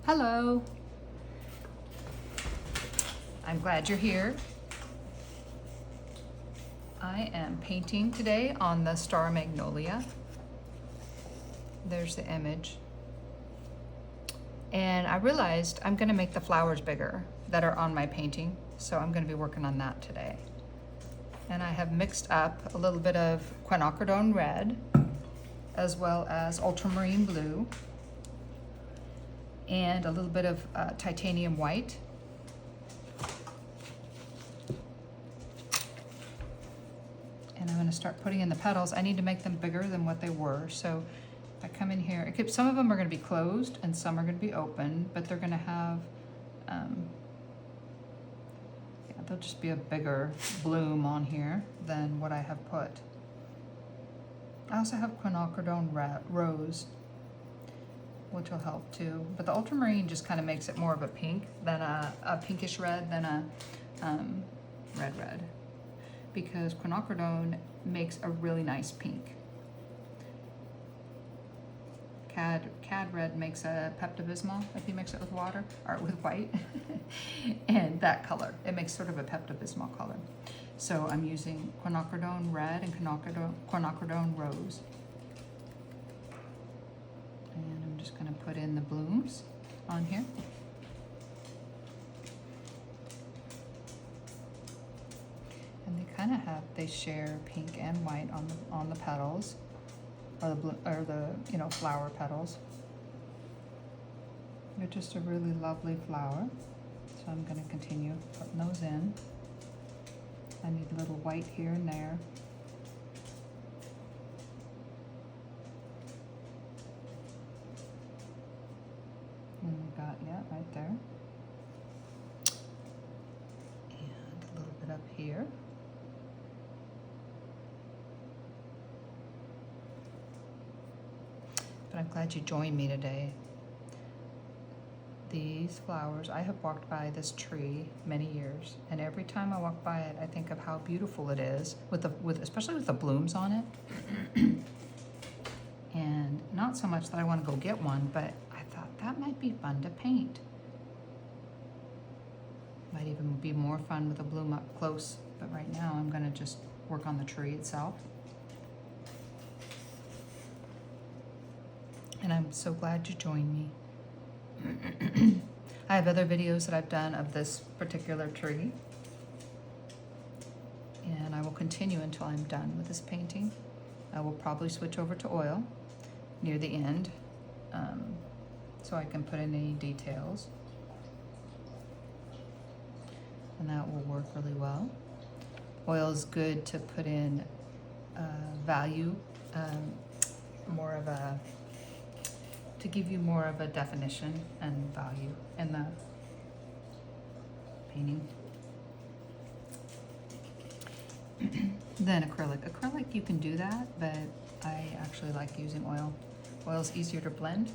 Hello. I'm glad you're here. I am painting today on the Star Magnolia. There's the image. And I realized I'm gonna make the flowers bigger that are on my painting, so I'm gonna be working on that today. And I have mixed up a little bit of quinacridone red, as well as ultramarine blue, and a little bit of titanium white. And I'm going to start putting in the petals. I need to make them bigger than what they were. So I come in here, some of them are going to be closed and some are going to be open, but they're going to have, there'll just be a bigger bloom on here than what I have put. I also have quinacridone rose, which will help too. But the ultramarine just kind of makes it more of a pink than a pinkish red than a red. Because quinacridone makes a really nice pink. Cad red makes a Pepto-Bismol if you mix it with water, or with white. And that color, it makes sort of a Pepto-Bismol color. So I'm using quinacridone red and quinacridone rose. And I'm just going to put in the blooms on here. And they share pink and white on the petals, or the flower petals. They're just a really lovely flower. So I'm going to continue putting those in. I need a little white here and there. Right there. And a little bit up here. But I'm glad you joined me today. These flowers, I have walked by this tree many years, and every time I walk by it, I think of how beautiful it is, especially with the blooms on it. And not so much that I want to go get one, but I thought that might be fun to paint. Might even be more fun with a bloom up close, but right now I'm going to just work on the tree itself. And I'm so glad you joined me. I have other videos that I've done of this particular tree. And I will continue until I'm done with this painting. I will probably switch over to oil near the end, so I can put in any details. And that will work really well. Oil is good to put in value, to give you more of a definition and value in the painting. Then acrylic. Acrylic, you can do that, but I actually like using oil. Oil is easier to blend.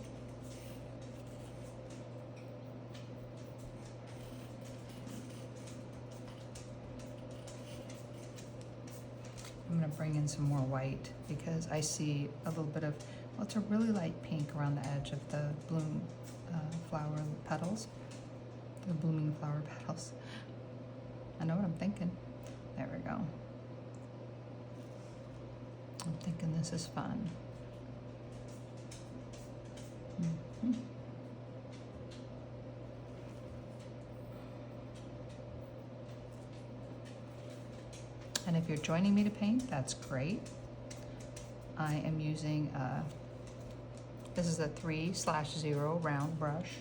I'm going to bring in some more white because I see a little bit of, well, it's a really light pink around the edge of the bloom flower petals, the blooming flower petals. I know what I'm thinking. There we go. I'm thinking this is fun. Mm-hmm. And if you're joining me to paint, that's great. I am using, this is a 3/0 round brush,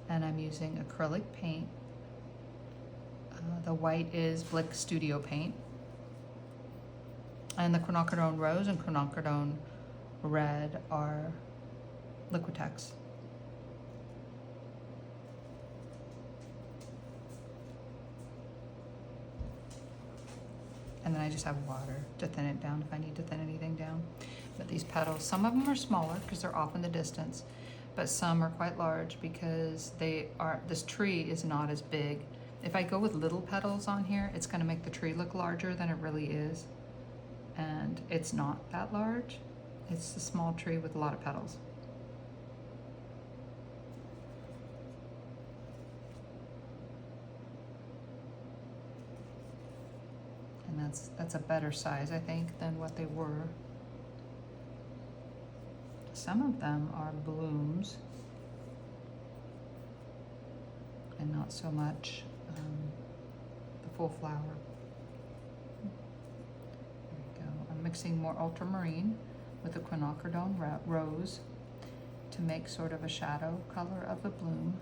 and I'm using acrylic paint. The white is Blick Studio Paint. And the quinacridone rose and quinacridone red are Liquitex. And then I just have water to thin it down if I need to thin anything down. But these petals, some of them are smaller because they're off in the distance, but some are quite large because this tree is not as big. If I go with little petals on here, it's going to make the tree look larger than it really is. And it's not that large. It's a small tree with a lot of petals. that's a better size, I think, than what they were. Some of them are blooms and not so much the full flower. There we go. I'm mixing more ultramarine with the quinacridone rose to make sort of a shadow color of the bloom.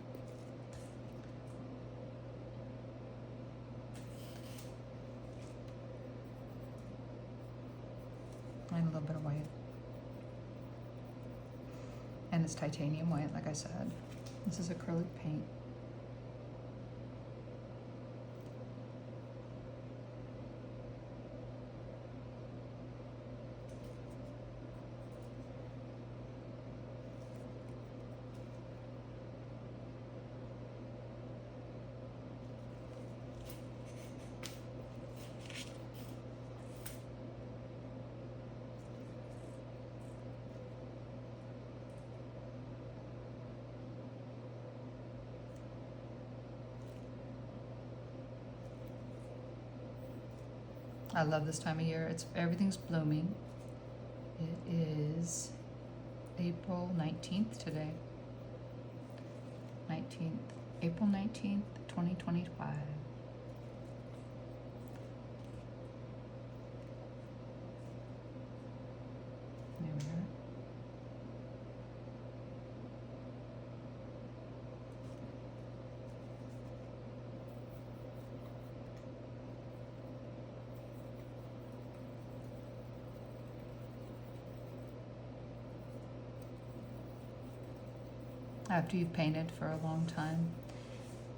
And a little bit of white. And it's titanium white, like I said. This is acrylic paint. I love this time of year. Everything's blooming. It is April 19th today. April 19th, 2025. There we are. After you've painted for a long time,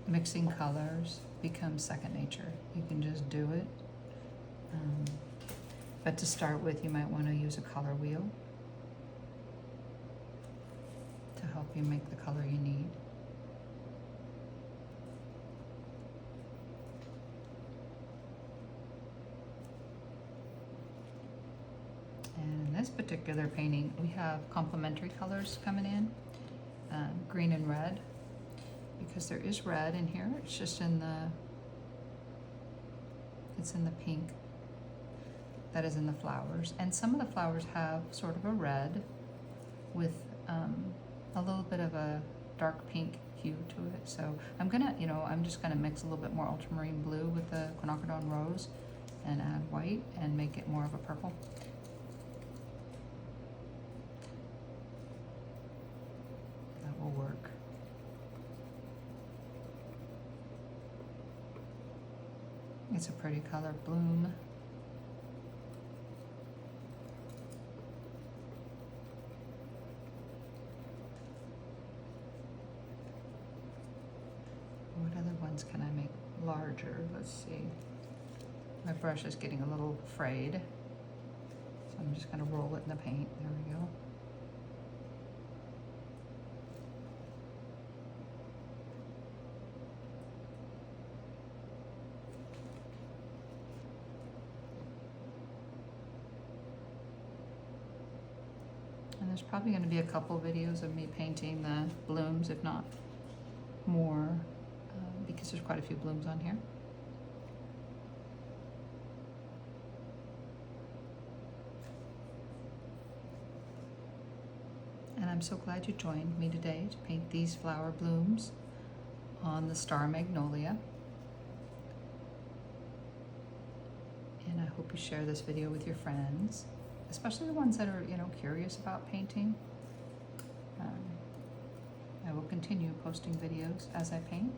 mixing colors becomes second nature. You can just do it. But to start with, you might want to use a color wheel to help you make the color you need. And in this particular painting, we have complementary colors coming in. Green and red, because there is red in here. It's just in the pink that is in the flowers, and some of the flowers have sort of a red with a little bit of a dark pink hue to it. So I'm just gonna mix a little bit more ultramarine blue with the quinacridone rose and add white and make it more of a purple. Will work. It's a pretty color bloom. What other ones can I make larger? Let's see. My brush is getting a little frayed, so I'm just going to roll it in the paint. There we go. There's probably going to be a couple videos of me painting the blooms, if not more, because there's quite a few blooms on here. And I'm so glad you joined me today to paint these flower blooms on the Star Magnolia. And I hope you share this video with your friends, especially the ones that are, curious about painting. I will continue posting videos as I paint.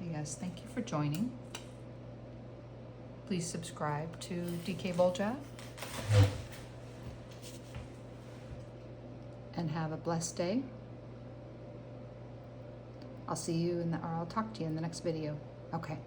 Yes, thank you for joining. Please subscribe to DK Boljat. And have a blessed day. I'll see you or I'll talk to you in the next video. Okay.